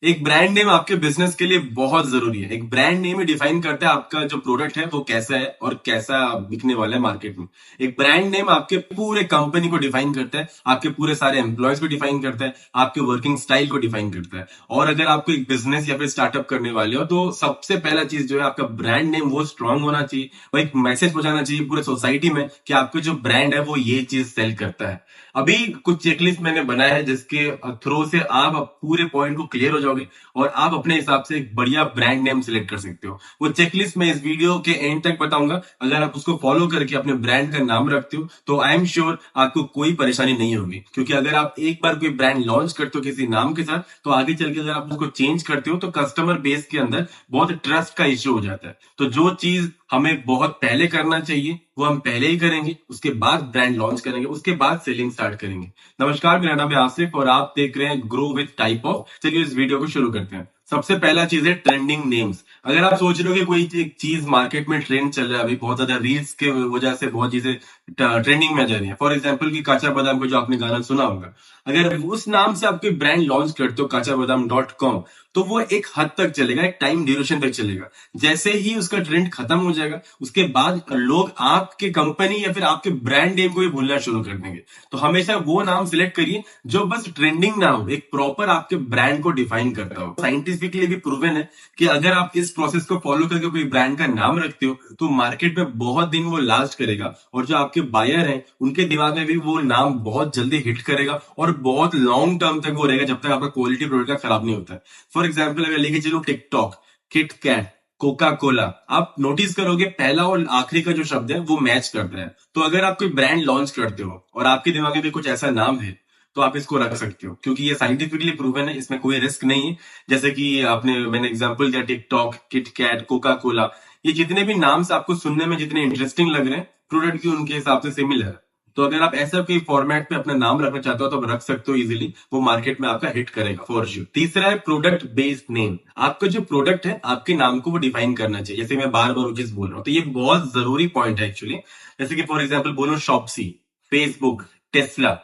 एक brand name आपके business के लिए बहुत जरूरी है। एक ब्रांड नेम ही डिफाइन करता है आपका जो प्रोडक्ट है वो कैसा है और कैसा बिकने वाला है मार्केट में। एक ब्रांड नेम आपके पूरे कंपनी को डिफाइन करता है, आपके पूरे सारे एम्प्लॉयज को डिफाइन करता है, आपके वर्किंग स्टाइल को डिफाइन करता है। और अगर आपको एक बिजनेस या फिर स्टार्टअप करने वाले हो तो सबसे पहला चीज जो है आपका ब्रांड नेम वो स्ट्रांग होना चाहिए। वो एक मैसेज पहुंचाना चाहिए पूरे सोसाइटी में कि आपका जो ब्रांड है वो ये चीज सेल करता है। अभी कुछ चेकलिस्ट मैंने बनाया है जिसके थ्रू से आप पूरे पॉइंट को क्लियर हो जाओगे और आप अपने हिसाब से एक बढ़िया ब्रांड नेम सिलेक्ट कर सकते हो। वो चेकलिस्ट मैं इस वीडियो के एंड तक बताऊंगा। अगर आप उसको फॉलो करके अपने ब्रांड का नाम रखते हो तो आई एम श्योर आपको कोई परेशानी नहीं होगी, क्योंकि अगर आप एक बार कोई ब्रांड लॉन्च करते हो किसी नाम के साथ तो आगे चल के अगर आप उसको चेंज करते हो तो कस्टमर बेस के अंदर बहुत ट्रस्ट का इश्यू हो जाता है। तो जो चीज हमें बहुत पहले करना चाहिए वो हम पहले ही करेंगे, उसके बाद ब्रांड लॉन्च करेंगे, उसके बाद सेलिंग स्टार्ट करेंगे। नमस्कार, मेरा नाम है आसिफ और आप देख रहे हैं ग्रो विद टाइप ऑफ। चलिए इस वीडियो को शुरू करते हैं। सबसे पहला चीज है ट्रेंडिंग नेम्स। अगर आप सोच रहे हो कि कोई एक चीज मार्केट में ट्रेंड चल रहा है, अभी बहुत ज्यादा रील्स के वजह से बहुत चीजें ट्रेंडिंग में जा रही है, फॉर एग्जाम्पल की काचा बादाम को जो आपने गाना सुना होगा, अगर उस नाम से आप कोई ब्रांड लॉन्च करते हो kachaBadam.com, तो वो एक हद तक चलेगा, एक टाइम ड्यूरेशन तक चलेगा। जैसे ही उसका ट्रेंड खत्म हो जाएगा उसके बाद लोग आपके कंपनी या फिर आपके ब्रांड नेम को भी भूलना शुरू कर देंगे। तो हमेशा वो नाम सिलेक्ट करिए जो बस ट्रेंडिंग ना हो, एक प्रॉपर आपके ब्रांड को डिफाइन करता हो। साइंटिफिकली भी प्रूवन है कि अगर आप इस प्रोसेस को फॉलो करके कोई ब्रांड का नाम रखते हो तो मार्केट में बहुत दिन वो लास्ट करेगा और जो आपके बायर हैं उनके दिमाग में भी वो नाम बहुत जल्दी हिट करेगा और बहुत लॉन्ग टर्म तक वो रहेगा जब तक आपका क्वालिटी प्रोडक्ट का खराब नहीं होता है। फॉर एग्जाम्पल अगर लेके चलो TikTok, Kit Kat, Coca Cola, आप नोटिस करोगे पहला और आखिरी का जो शब्द है वो मैच करता है। तो अगर आप कोई ब्रांड लॉन्च करते हो और आपके दिमाग में भी कुछ ऐसा नाम है तो आप इसको रख सकते हो, क्योंकि ये साइंटिफिकली प्रूवन है, इसमें कोई रिस्क नहीं है। जैसे कि मैंने एग्जांपल दिया TikTok, Kit Kat, Coca Cola, ये जितने भी नाम्स आपको सुनने में जितने इंटरेस्टिंग लग रहे हैं प्रोडक्ट भी उनके हिसाब से सिमिलर है। तो अगर आप ऐसा कोई फॉर्मेट पे अपना नाम रखना चाहते हो तो आप रख सकते हो इजीली, वो मार्केट में आपका हिट करेगा फॉर श्योर। तीसरा है प्रोडक्ट बेस्ड नेम। आपका जो प्रोडक्ट है आपके नाम को वो डिफाइन करना चाहिए। जैसे मैं बार बार वो चीज बोल रहा हूँ तो ये बहुत जरूरी पॉइंट है एक्चुअली। जैसे कि फॉर एग्जाम्पल बोलो शॉप्सी, फेसबुक, टेस्ला,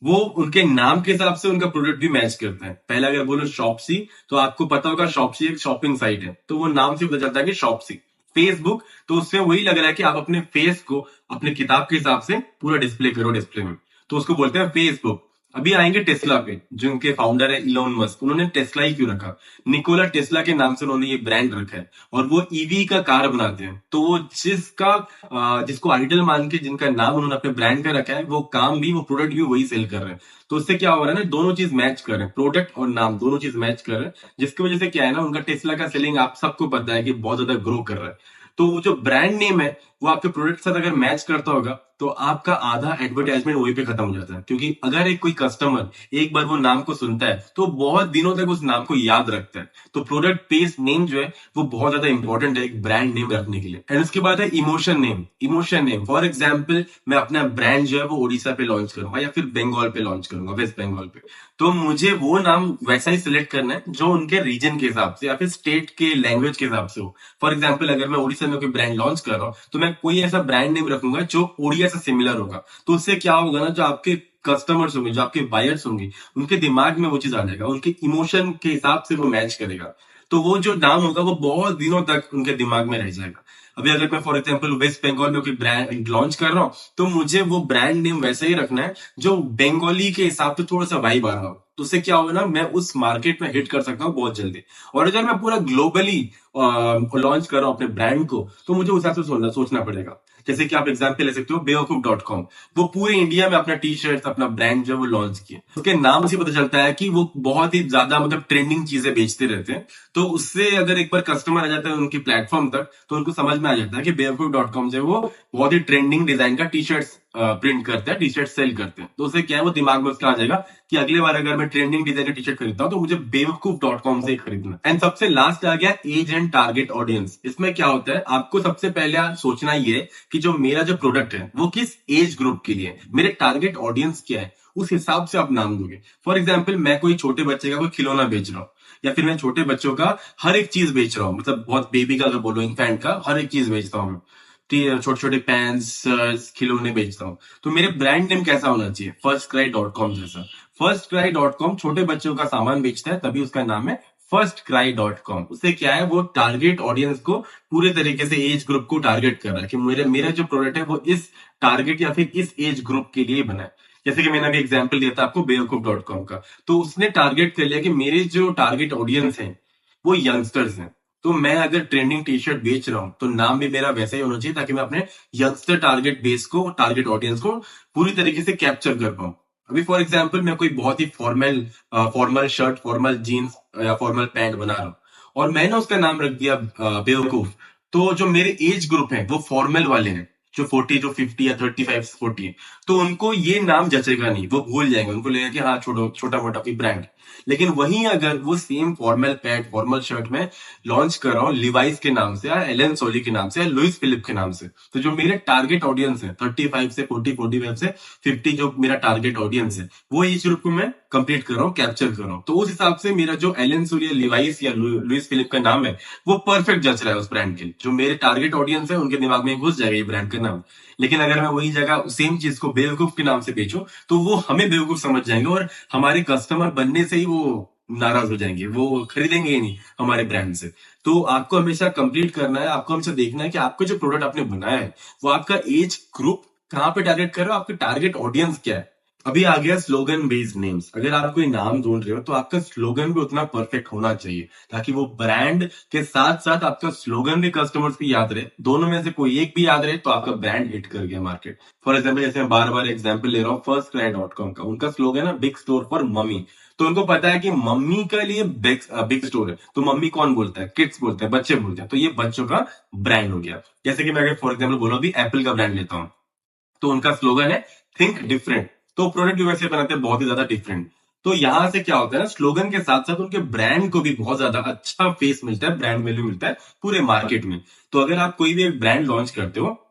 वो उनके नाम के हिसाब से उनका प्रोडक्ट भी मैच करता है। पहले अगर बोलो शॉप्सी तो आपको पता होगा शॉप्सी एक शॉपिंग साइट है, तो वो नाम से पता चलता है कि शॉप्सी। फेसबुक, तो उससे वही लग रहा है कि आप अपने फेस को अपने किताब के हिसाब से पूरा डिस्प्ले करो डिस्प्ले में, तो उसको बोलते हैं फेसबुक। अभी आएंगे टेस्ला पे, जो उनके फाउंडर है इलोन मस्क, उन्होंने टेस्ला ही क्यों रखा? निकोला टेस्ला के नाम से उन्होंने ये ब्रांड रखा है और वो ईवी का कार बनाते हैं। तो वो जिसको आइडल मान के जिनका नाम उन्होंने अपने ब्रांड का रखा है, वो काम भी वो प्रोडक्ट भी वही सेल कर रहे हैं। तो उससे क्या हो रहा है ना, दोनों चीज मैच कर रहे हैं, प्रोडक्ट और नाम दोनों चीज मैच कर रहे हैं, जिसकी वजह से क्या है ना, उनका टेस्ला का सेलिंग आप सबको पता है कि बहुत ज्यादा ग्रो कर रहा है। तो वो जो ब्रांड नेम है वो आपके प्रोडक्ट के साथ अगर मैच करता होगा तो आपका आधा एडवर्टाइजमेंट वहीं पे खत्म हो जाता है, क्योंकि अगर एक कोई कस्टमर एक बार वो नाम को सुनता है तो बहुत दिनों तक उस नाम को याद रखता है। तो प्रोडक्ट बेस्ड नेम जो है वो बहुत ज्यादा इंपॉर्टेंट है एक ब्रांड नेम रखने के लिए। एंड उसके बाद है emotion name. Emotion name, for example मैं अपना ब्रांड जो है वो उड़ीसा पे लॉन्च करूंगा या फिर बंगाल पे लॉन्च करूंगा, वेस्ट बंगाल पे, तो मुझे वो नाम वैसा ही सिलेक्ट करना है जो उनके रीजन के हिसाब से या फिर स्टेट के लैंग्वेज के हिसाब से हो। फॉर एग्जाम्पल अगर मैं उड़ीसा में कोई ब्रांड लॉन्च कर रहा हूँ तो मैं कोई ऐसा ब्रांड नेम रखूंगा जो ओडिया से सिमिलर होगा। तो उससे क्या होगा ना, जो आपके कस्टमर्स होंगे, जो आपके बायर्स होंगे, उनके दिमाग में वो चीज आ जाएगा, उनके इमोशन के हिसाब से वो मैच करेगा। तो वो जो नाम होगा वो बहुत दिनों तक उनके दिमाग में रह जाएगा। अभी अगर मैं फॉर एग्जाम्पल वेस्ट बंगाल में कोई ब्रांड लॉन्च कर रहा हूँ तो मुझे वो ब्रांड नेम वैसा ही रखना है जो बंगाली के हिसाब से थोड़ा सा वाइब आ रहा हो। तो उससे क्या होगा ना, मैं उस मार्केट में हिट कर सकता हूँ बहुत जल्दी। और अगर मैं पूरा ग्लोबली लॉन्च कर रहा हूँ अपने ब्रांड को तो मुझे उस हिसाब से सोचना पड़ेगा। जैसे कि आप एग्जाम्पल ले सकते हो बेवकूफ.com, वो पूरे इंडिया में अपना टी शर्ट, अपना ब्रांड जो है वो लॉन्च किए। उसके नाम से पता चलता है कि वो बहुत ही ज्यादा मतलब ट्रेंडिंग चीजें बेचते रहते हैं। तो उससे अगर एक बार कस्टमर आ जाता है उनकी प्लेटफॉर्म तक तो उनको समझ में आ जाता है कि बेवकूफ.com से वो बहुत ही ट्रेंडिंग डिजाइन का टी शर्ट प्रिंट करते हैं, टी शर्ट सेल करते हैं। तो उससे क्या है, वो दिमाग में उसका आ जाएगा कि अगले बार अगर मैं ट्रेंडिंग डिजाइन का टी शर्ट खरीदता हूँ तो मुझे बेवकूफ.com से ही खरीदना। एंड सबसे लास्ट आ गया एज एंड टारगेट ऑडियंस। इसमें क्या होता है, आपको सबसे पहले सोचना ये कि जो मेरा जो प्रोडक्ट है वो किस एज ग्रुप के लिए है, मेरे टारगेट ऑडियंस क्या है, उस हिसाब से आप नाम दोगे। फॉर एग्जाम्पल मैं कोई छोटे बच्चे का कोई खिलौना बेच रहा हूँ या फिर मैं छोटे बच्चों का हर एक चीज बेच रहा हूँ, मतलब बहुत बेबी का अगर बोलो, इन्फेंट का हर एक चीज बेचता हूँ मैं, छोटे छोटे पैंट्स, खिलौने बेचता हूँ। तो मेरे ब्रांड नेम कैसा होना चाहिए, फर्स्ट क्राई.com जैसा। फर्स्ट क्राई.com छोटे बच्चों का सामान बेचता है तभी उसका नाम है firstcry.com। उससे क्या है, वो टारगेट ऑडियंस को पूरे तरीके से एज ग्रुप को टारगेट कर रहा है कि मेरा मेरा जो प्रोडक्ट है वो इस टारगेट या फिर इस एज ग्रुप के लिए बना है। जैसे कि मैंने अभी एग्जांपल दिया था आपको बेवकूफ.com का, तो उसने टारगेट कर लिया कि मेरे जो टारगेट ऑडियंस है वो यंगस्टर्स हैं। तो मैं अगर ट्रेंडिंग टी शर्ट बेच रहा हूं तो नाम भी मेरा वैसा ही होना चाहिए ताकि मैं अपने यंगस्टर टारगेट बेस को, टारगेट ऑडियंस को पूरी तरीके से कैप्चर कर पाऊं। अभी फॉर एग्जाम्पल मैं कोई बहुत ही फॉर्मल शर्ट, फॉर्मल जीन्स या फॉर्मल पैंट बना रहा हूँ और मैंने उसका नाम रख दिया बेवकूफ। तो जो मेरे एज ग्रुप है वो फॉर्मल वाले हैं, जो 40, जो 50 या 35 40 है, तो उनको ये नाम जचेगा नहीं, वो भूल जाएंगे, उनको लगेगा कि हाँ छोड़ो, छोटा मोटा कोई ब्रांड। लेकिन वहीं अगर वो same formal pant, formal shirt में लॉन्च कर रहा हूँ लिवाइस के नाम से या एलन सोली के नाम से या लुइस फिलिप के नाम से, तो जो मेरे टारगेट ऑडियंस है 35 से 40, 45 से 50, जो मेरा टारगेट ऑडियंस है वो एज ग्रुप को मैं कंप्लीट कर रहा हूँ, कैप्चर कर रहा हूँ। तो उस हिसाब से मेरा जो एलन सोली या लिवाइस या लुइस फिलिप का नाम है वो परफेक्ट जच रहा है उस ब्रांड के लिए। जो मेरे टारगेट ऑडियंस है उनके दिमाग में घुस जाएगा ये ब्रांड का नाम। लेकिन अगर मैं वही जगह सेम चीज को बेवकूफ के नाम से बेचूं तो वो हमें बेवकूफ समझ जाएंगे और हमारे कस्टमर बनने से ही वो नाराज हो जाएंगे, वो खरीदेंगे ही नहीं हमारे ब्रांड से। तो आपको हमेशा कंप्लीट करना है, आपको हमेशा देखना है कि आपका जो प्रोडक्ट आपने बनाया है वो आपका एज ग्रुप कहाँ पे टारगेट कर रहे हो, आपका टारगेट ऑडियंस क्या है। अभी आ गया स्लोगन बेस्ड नेम्स। अगर आप कोई नाम ढूंढ रहे हो तो आपका स्लोगन भी उतना परफेक्ट होना चाहिए ताकि वो ब्रांड के साथ साथ आपका स्लोगन भी कस्टमर्स की याद रहे। दोनों में से कोई एक भी याद रहे तो आपका ब्रांड हिट कर गया मार्केट। फॉर एग्जाम्पल, जैसे मैं बार बार एग्जाम्पल ले रहा हूँ firstcry.com का, उनका स्लोगन है बिग स्टोर फॉर मम्मी। तो उनको पता है कि मम्मी के लिए बिग स्टोर है, तो मम्मी कौन बोलता है, किड्स बोलते हैं, बच्चे बोलते हैं, तो ये बच्चों का ब्रांड हो गया। जैसे कि मैं अगर फॉर एग्जाम्पल बोलो अभी एप्पल का ब्रांड लेता हूँ तो उनका स्लोगन है थिंक डिफरेंट। तो प्रोडक्ट भी वैसे बनाते हैं बहुत ही ज्यादा डिफरेंट। तो यहां से क्या होता है ना, स्लोगन के साथ साथ उनके ब्रांड को भी बहुत ज्यादा अच्छा फेस मिलता है, ब्रांड वैल्यू मिलता है पूरे मार्केट में। तो अगर आप कोई भी एक ब्रांड लॉन्च करते हो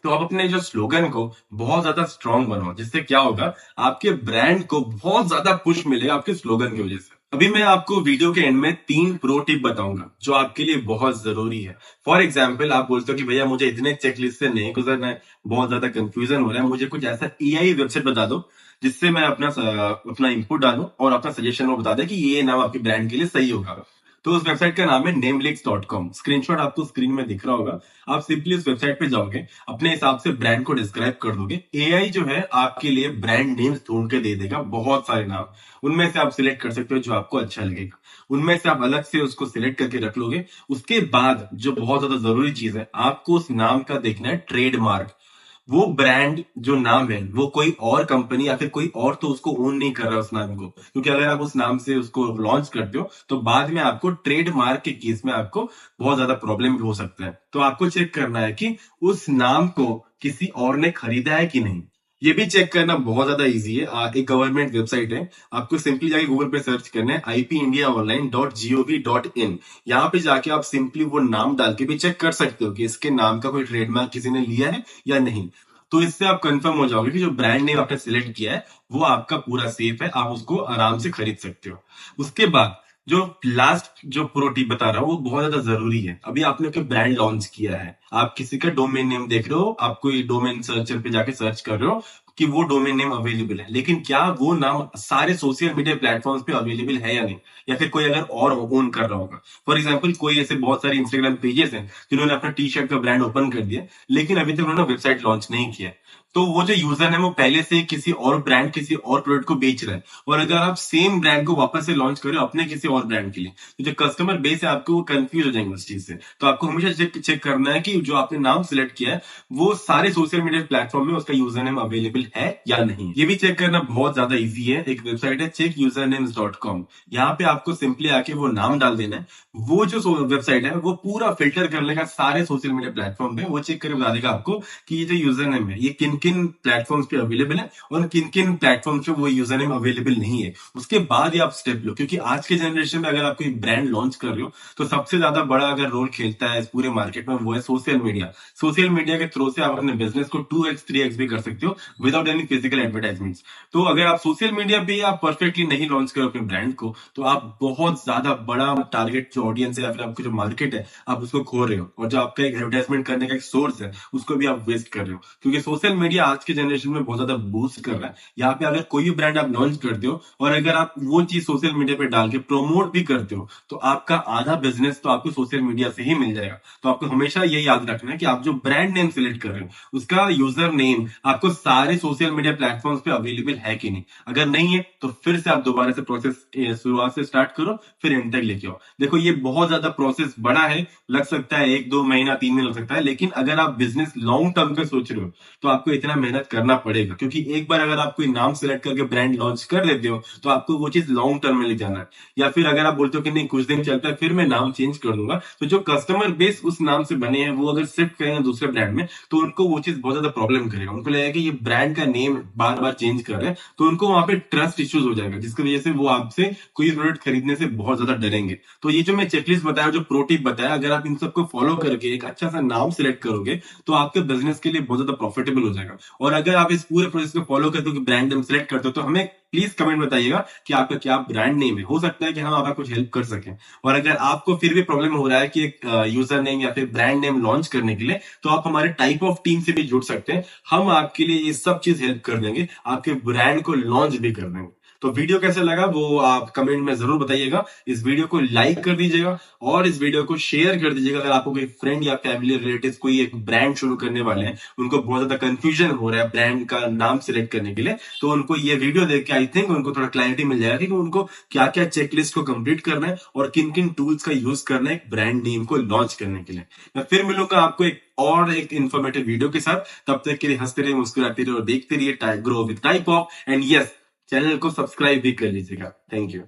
तो आप अपने जो स्लोगन को बहुत ज्यादा स्ट्रांग बनाओ, जिससे क्या होगा, आपके ब्रांड को बहुत ज्यादा पुश मिलेगा आपके स्लोगन की वजह से। अभी मैं आपको वीडियो के एंड में 3 प्रो टिप बताऊंगा जो आपके लिए बहुत जरूरी है। फॉर एग्जाम्पल, आप बोलते हो कि भैया मुझे इतने चेकलिस्ट से नहीं गुजरना है, बहुत ज्यादा कंफ्यूजन हो रहा है, मुझे कुछ ऐसा एआई वेबसाइट बता दो जिससे मैं अपना इनपुट डालूं और अपना सजेशन वो बता दे कि ये नाम आपके ब्रांड के लिए सही होगा। तो उस वेबसाइट का नाम है namelix.com। स्क्रीनशॉट आपको स्क्रीन में दिख रहा होगा। आप सिंपली उस वेबसाइट पे जाओगे, अपने हिसाब से ब्रांड को डिस्क्राइब कर दोगे, एआई जो है आपके लिए ब्रांड नेम्स ढूंढ के दे देगा, बहुत सारे नाम। उनमें से आप सिलेक्ट कर सकते हो जो आपको अच्छा लगेगा, उनमें से आप अलग से उसको सिलेक्ट करके रख लोगे। उसके बाद जो बहुत ज्यादा जरूरी चीज है, आपको उस नाम का देखना है ट्रेडमार्क। वो ब्रांड जो नाम है वो कोई और कंपनी या फिर कोई और तो उसको ओन नहीं कर रहा उस नाम को, क्योंकि अगर आप उस नाम से उसको लॉन्च करते हो तो बाद में आपको ट्रेडमार्क के केस में आपको बहुत ज्यादा प्रॉब्लम भी हो सकता है। तो आपको चेक करना है कि उस नाम को किसी और ने खरीदा है कि नहीं। ये भी चेक करना बहुत ज्यादा इजी है। एक गवर्नमेंट वेबसाइट है, आपको सिंपली जाके गूगल पे सर्च करना है ipindiaonline.gov.in। यहाँ पे जाके आप सिंपली वो नाम डाल के भी चेक कर सकते हो कि इसके नाम का कोई ट्रेडमार्क किसी ने लिया है या नहीं। तो इससे आप कंफर्म हो जाओगे कि जो ब्रांड नेम आपने सिलेक्ट किया है वो आपका पूरा सेफ है, आप उसको आराम से खरीद सकते हो। उसके बाद जो लास्ट जो प्रो टिप बता रहा हूँ वो बहुत ज्यादा जरूरी है। अभी आपने कोई ब्रांड लॉन्च किया है, आप किसी का डोमेन नेम देख रहे हो, आप कोई डोमेन सर्चर पे जाके सर्च कर रहे हो कि वो डोमेन नेम अवेलेबल है, लेकिन क्या वो नाम सारे सोशल मीडिया प्लेटफॉर्म्स पे अवेलेबल है या नहीं, या फिर कोई अगर और ओन कर रहा होगा। फॉर एग्जाम्पल, कोई ऐसे बहुत सारे इंस्टाग्राम पेजेस हैं जिन्होंने अपना टी शर्ट का ब्रांड ओपन कर दिया लेकिन अभी तक उन्होंने वेबसाइट लॉन्च नहीं किया है। तो वो जो यूजर है वो पहले से किसी और ब्रांड, किसी और प्रोडक्ट को बेच रहा है, और अगर आप सेम ब्रांड को वापस से लॉन्च कर रहे हो अपने किसी और ब्रांड के लिए, तो जो कस्टमर बेस है आपको कंफ्यूज हो जाएंगे उस चीज से। तो आपको हमेशा चेक करना है कि जो आपने नाम सिलेक्ट किया है वो सारे सोशल मीडिया प्लेटफॉर्म में उसका यूजर नेम अवेलेबल है या नहीं। ये भी चेक करना बहुत ज्यादा ईजी है। एक वेबसाइट है checkusernames.com। यहाँ पे आपको सिंपली आके वो नाम डाल देना है। वो जो वेबसाइट है वो पूरा फिल्टर कर लेगा सारे सोशल मीडिया प्लेटफॉर्म पे, वो चेक करके बता देगा आपको कि ये जो यूजर नेम है ये किन किन प्लेटफॉर्म्स पे अवेलेबल है और किन किन प्लेटफॉर्म्स पे वो यूजर नेम अवेलेबल नहीं है। उसके बाद ही आप स्टेप लो, क्योंकि आज के जनरेशन में अगर आप कोई ब्रांड लॉन्च कर रहे हो तो सबसे ज्यादा बड़ा अगर रोल खेलता है इस पूरे मार्केट में वो है सोशल सोशल मीडिया के थ्रू से आप अपने बिजनेस को 2x 3x भी कर सकते हो विदाउट एनी फिजिकल एडवर्टाइजमेंट्स। तो अगर आप सोशल मीडिया पे आप परफेक्टली नहीं लॉन्च करो अपने ब्रांड को, तो आप बहुत ज्यादा बड़ा टारगेट जो ऑडियंस है या फिर आपकी जो मार्केट है आप उसको खो रहे हो, और जो आपका एक एडवर्टाइजमेंट करने का एक सोर्स है उसको भी आप वेस्ट कर रहे हो। क्योंकि सोशल मीडिया आज के जनरेशन में बहुत ज्यादा बूस्ट कर रहा है। यहाँ पे अगर कोई भी ब्रांड आप लॉन्च करते हो और अगर आप वो चीज सोशल मीडिया पे डाल के प्रमोट भी करते हो, तो आपका आधा बिजनेस तो आपको सोशल मीडिया से ही मिल जाएगा। तो आपको हमेशा ये याद रखना है कि आप जो ब्रांड नेम सिलेक्ट कर रहे हो उसका यूजर नेम आपको सारे सोशल मीडिया प्लेटफॉर्म्स पे अवेलेबल है कि नहीं। अगर नहीं है तो फिर से आप दोबारा से प्रोसेस शुरुआत से स्टार्ट करो, फिर एंड तक लेके आओ। देखो ये बहुत ज्यादा प्रोसेस बड़ा है, लग सकता है 1 2 महीना 3 महीना लग सकता है, लेकिन अगर आप बिजनेस लॉन्ग टर्म का सोच रहे हो तो आपको इतना मेहनत करना पड़ेगा। क्योंकि एक बार अगर आप कोई नाम सेलेक्ट करके ब्रांड लॉन्च कर देते हो तो आपको वो चीज लॉन्ग टर्म में ले जाना है। या फिर अगर आप बोलते हो कि नहीं कुछ दिन चलता है फिर मैं नाम चेंज कर दूंगा, तो जो कस्टमर बेस उस नाम से बने हैं वो अगर शिफ्ट करेंगे दूसरे ब्रांड में तो उनको वो चीज बहुत ज्यादा प्रॉब्लम करेगा। उनको लगेगा कि ये ब्रांड का नेम बार बार चेंज कर रहे हैं, तो उनको वहां पे ट्रस्ट इश्यूज हो जाएगा, जिसकी वजह से वो आपसे कोई प्रोडक्ट खरीदने से बहुत ज्यादा डरेंगे। तो ये जो मैं चेकलिस्ट बताया, जो प्रो टिप बताया, अगर आप इन सबको फॉलो करके एक अच्छा सा नाम सिलेक्ट करोगे तो आपके बिजनेस के लिए बहुत ज्यादा प्रॉफिटेबल हो जाएगा। और अगर आप इस पूरे प्रोसेस को फॉलो करते हो कि ब्रांड नेम सिलेक्ट करते हो, तो हमें प्लीज कमेंट बताइएगा कि आपका क्या ब्रांड नेम है। हो सकता है कि हम आपका कुछ हेल्प कर सकें। और अगर आपको फिर भी प्रॉब्लम हो रहा है कि एक यूजर नेम या फिर ब्रांड नेम लॉन्च करने के लिए, तो आप हमारे टाइप ऑफ टीम से भी जुड़ सकते हैं। हम आपके लिए ये सब चीज हेल्प कर देंगे, आपके ब्रांड को लॉन्च भी कर देंगे। तो वीडियो कैसा लगा वो आप कमेंट में जरूर बताइएगा। इस वीडियो को लाइक कर दीजिएगा और इस वीडियो को शेयर कर दीजिएगा। अगर आपको कोई फ्रेंड या फैमिली रिलेटिव कोई एक ब्रांड शुरू करने वाले हैं, उनको बहुत ज्यादा कंफ्यूजन हो रहा है ब्रांड का नाम सिलेक्ट करने के लिए, तो उनको ये वीडियो देख के आई थिंक उनको थोड़ा क्लैरिटी मिल जाएगा कि उनको क्या क्या चेकलिस्ट को कंप्लीट करना है और किन किन टूल्स का यूज करना है ब्रांड नेम को लॉन्च करने के लिए। मैं फिर मिलूंगा आपको एक इन्फॉर्मेटिव वीडियो के साथ। तब तक के लिए हंसते रहिए, मुस्कुराते रहिए और देखते रहिए grow with type of. And yes, channel को सब्सक्राइब भी कर लीजिएगा। Thank you.